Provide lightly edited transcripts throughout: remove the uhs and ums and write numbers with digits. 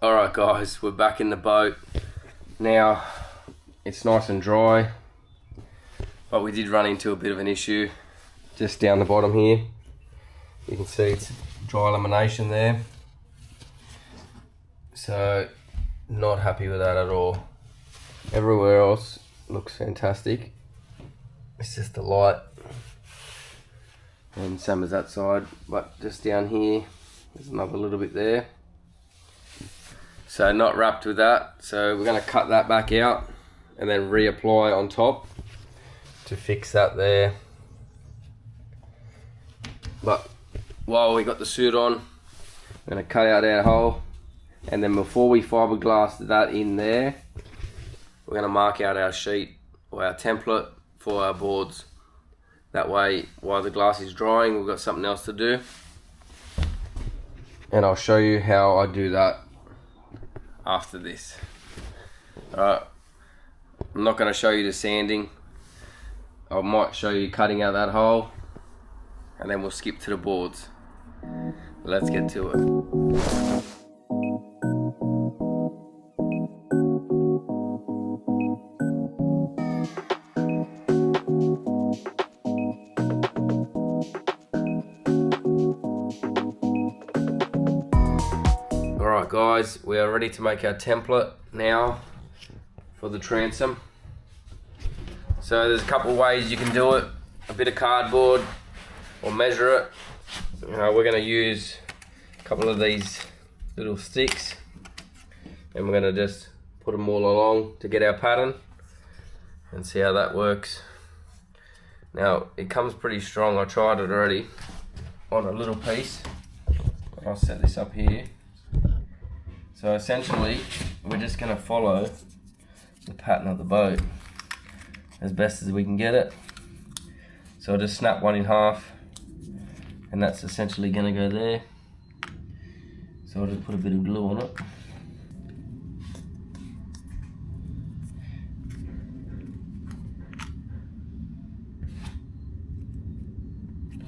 Alright guys, we're back in the boat. Now, it's nice and dry, but we did run into a bit of an issue just down the bottom here. You can see it's dry lamination there. So, not happy with that at all. Everywhere else looks fantastic. It's just the light. And same as that side, but just down here, there's another little bit there. So not wrapped with that, so we're going to cut that back out and then reapply on top to fix that there. But while we got the suit on, we're going to cut out our hole, and then before we fiberglass that in there, we're going to mark out our sheet or our template for our boards. That way, while the glass is drying, we've got something else to do. And I'll show you how I do that after this. Alright, I'm not going to show you the sanding. I might show you cutting out that hole, and then we'll skip to the boards. Let's get to it. Alright guys, we are ready to make our template now for the transom. So there's a couple of ways you can do it. A bit of cardboard or measure it. We're going to use a couple of these little sticks, and we're going to just put them all along to get our pattern and see how that works. Now it comes pretty strong. I tried it already on a little piece. I'll set this up here. So essentially, we're just going to follow the pattern of the boat as best as we can get it. So I'll just snap one in half, and that's essentially going to go there. So I'll just put a bit of glue on it.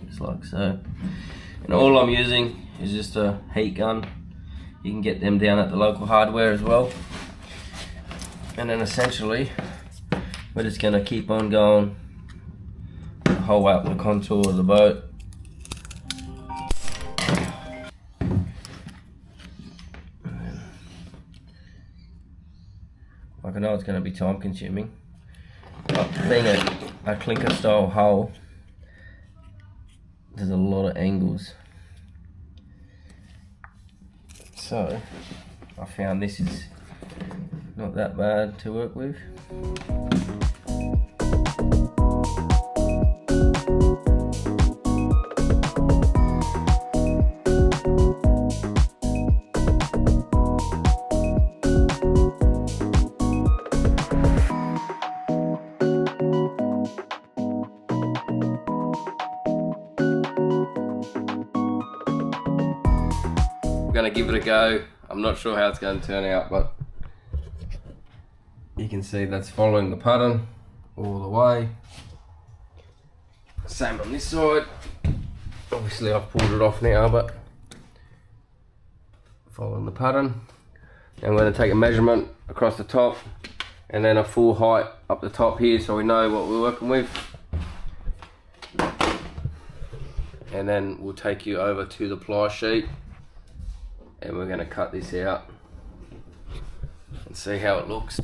Just like so. And all I'm using is just a heat gun. You can get them down at the local hardware as well. And then essentially, we're just going to keep on going the whole out the contour of the boat. Like, I know it's going to be time consuming, but being a clinker style hull, there's a lot of angles. So I found this is not that bad to work with. I'm going to give it a go. I'm not sure how it's going to turn out, but you can see that's following the pattern all the way. Same on this side. Obviously I've pulled it off now, but following the pattern. And I'm going to take a measurement across the top and then a full height up the top here so we know what we're working with. And then we'll take you over to the ply sheet, and we're going to cut this out and see how it looks.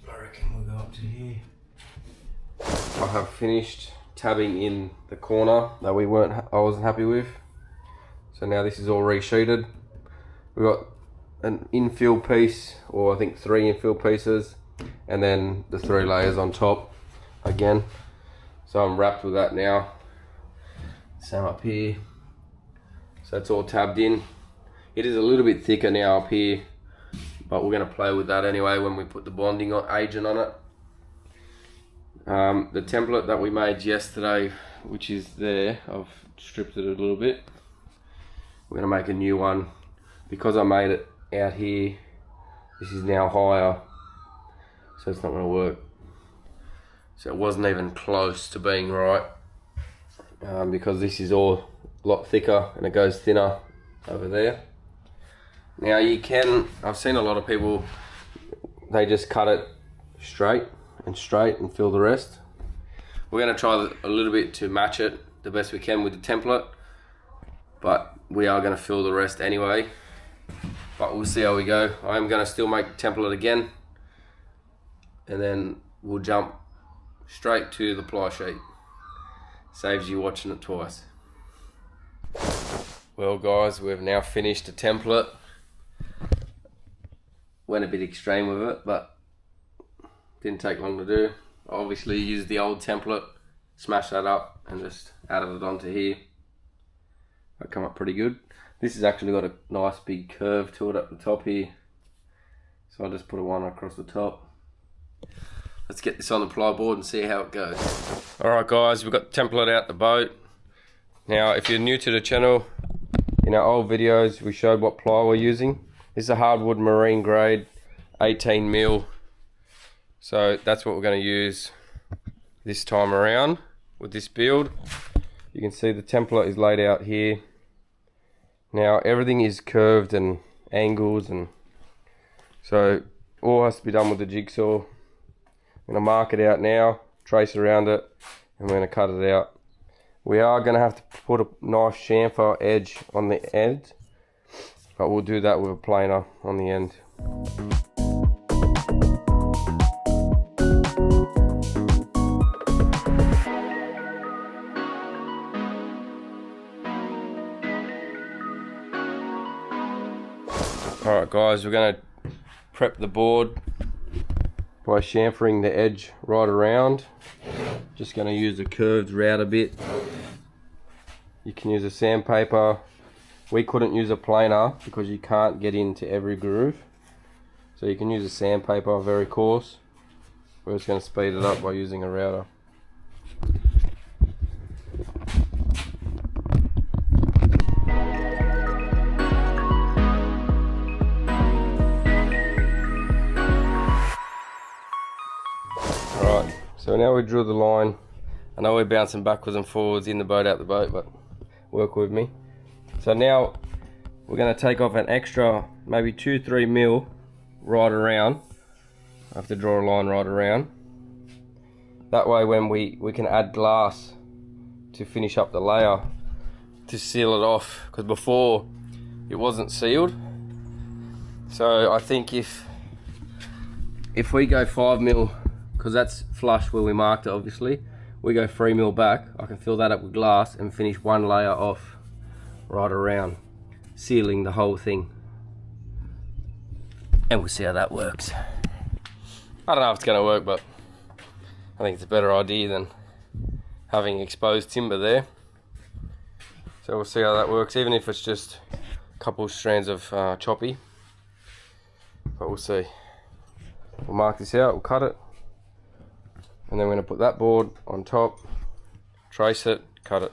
I reckon we'll go up to here. I have finished tabbing in the corner that I wasn't happy with. So now this is all resheeted. We've got an infill piece, or I think 3 infill pieces, and then the 3 layers on top again. So I'm wrapped with that now. Same up here. So it's all tabbed in. It is a little bit thicker now up here, but we're going to play with that anyway when we put the bonding agent on it. The template that we made yesterday, which is there, I've stripped it a little bit. We're going to make a new one. Because I made it out here, this is now higher, so it's not going to work. So it wasn't even close to being right, because this is all a lot thicker and it goes thinner over there. Now you can, I've seen a lot of people, they just cut it straight and fill the rest. We're going to try a little bit to match it the best we can with the template, but we are going to fill the rest anyway. But we'll see how we go. I'm going to still make the template again, and then we'll jump straight to the ply sheet. Saves you watching it twice. Well guys, we've now finished the template. Went a bit extreme with it, but didn't take long to do. I obviously used the old template, smashed that up and just added it onto here. That come up pretty good. This has actually got a nice big curve to it at the top here, so I'll just put one across the top. Let's get this on the ply board and see how it goes. Alright guys, we've got the template out the boat. Now if you're new to the channel, in our old videos we showed what ply we're using. This is a hardwood marine grade 18mm. So that's what we're going to use this time around with this build. You can see the template is laid out here. Now everything is curved and angles, and so all has to be done with the jigsaw. I'm going to mark it out now, trace around it, and we're going to cut it out. We are going to have to put a nice chamfer edge on the end, but we'll do that with a planer on the end. Alright guys, we're going to prep the board by chamfering the edge right around. Just going to use a curved router bit. You can use a sandpaper. We couldn't use a planer because you can't get into every groove. So you can use a sandpaper, very coarse. We're just going to speed it up by using a router. Alright, so now we drew the line. I know we're bouncing backwards and forwards in the boat, out the boat, but work with me. So now we're going to take off an extra maybe 2-3 mil right around. I have to draw a line right around. That way when we can add glass to finish up the layer to seal it off, because before it wasn't sealed. So I think if we go 5 mil, because that's flush where we marked it obviously, we go 3 mil back, I can fill that up with glass and finish one layer off right around, sealing the whole thing. And we'll see how that works. I don't know if it's going to work, but I think it's a better idea than having exposed timber there. So we'll see how that works, even if it's just a couple of strands of choppy. But we'll see. We'll mark this out, we'll cut it. And then we're going to put that board on top, trace it, cut it.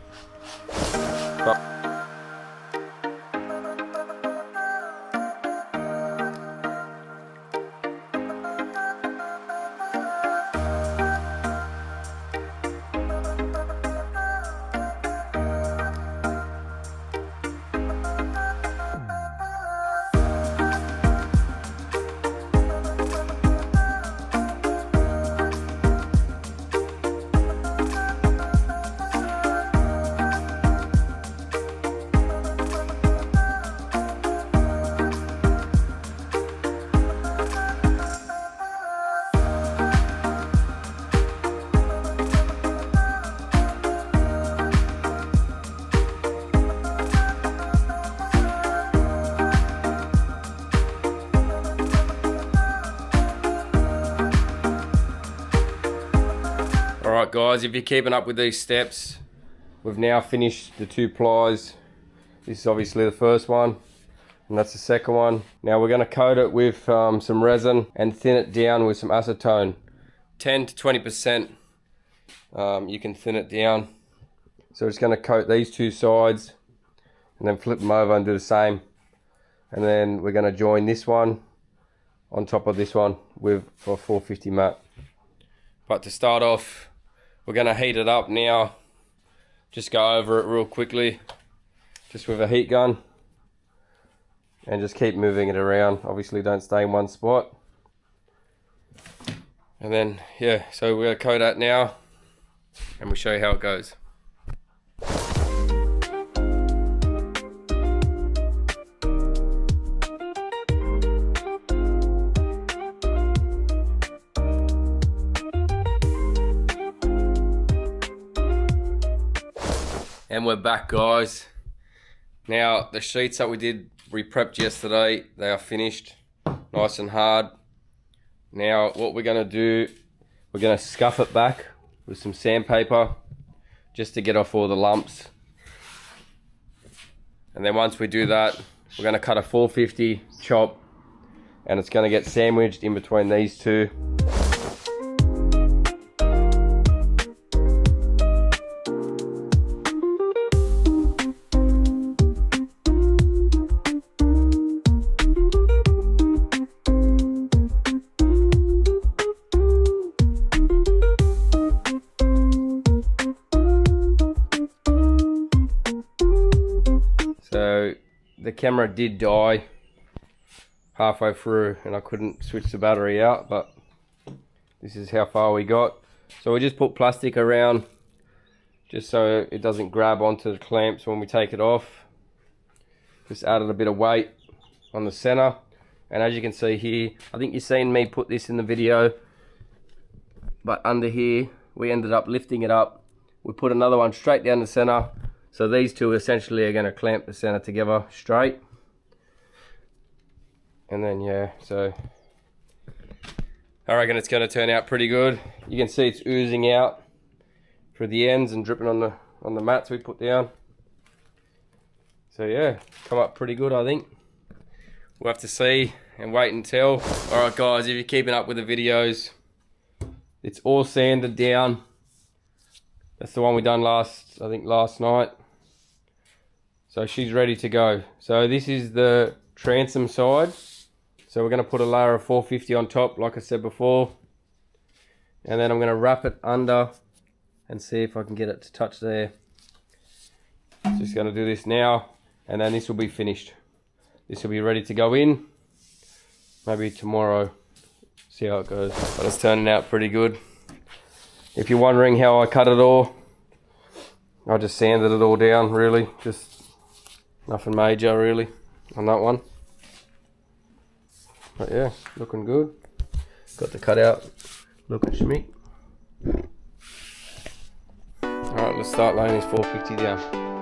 Alright guys, if you're keeping up with these steps, we've now finished the 2 plies. This is obviously the first one, and that's the second one. Now we're going to coat it with some resin and thin it down with some acetone. 10 to 20%, you can thin it down. So we're just going to coat these 2 sides and then flip them over and do the same. And then we're going to join this one on top of this one with a 450 mat. But to start off, we're gonna heat it up now. Just go over it real quickly, just with a heat gun, and just keep moving it around. Obviously don't stay in one spot. And then, yeah, so we're gonna coat that now, and we'll show you how it goes. And we're back, guys. Now, the sheets that we prepped yesterday, they are finished, nice and hard. Now, what we're gonna do, we're gonna scuff it back with some sandpaper, just to get off all the lumps. And then once we do that, we're gonna cut a 450 chop, and it's gonna get sandwiched in between these two. So the camera did die halfway through and I couldn't switch the battery out, but this is how far we got. So we just put plastic around just so it doesn't grab onto the clamps when we take it off. Just added a bit of weight on the center, and as you can see here, I think you've seen me put this in the video, but under here we ended up lifting it up. We put another one straight down the center. So these two essentially are going to clamp the center together straight. And then, yeah, so I reckon it's going to turn out pretty good. You can see it's oozing out through the ends and dripping on the mats we put down. So yeah, come up pretty good, I think. We'll have to see and wait and tell. Alright guys, if you're keeping up with the videos, it's all sanded down. That's the one we done last night. So she's ready to go. So this is the transom side. So we're going to put a layer of 450 on top, like I said before. And then I'm going to wrap it under and see if I can get it to touch there. Just going to do this now, and then this will be finished. This will be ready to go in. Maybe tomorrow. See how it goes. But it's turning out pretty good. If you're wondering how I cut it all, I just sanded it all down, really. Just nothing major, really, on that one. But yeah, looking good. Got the cutout looking schmick. Alright, let's start laying this 450 down.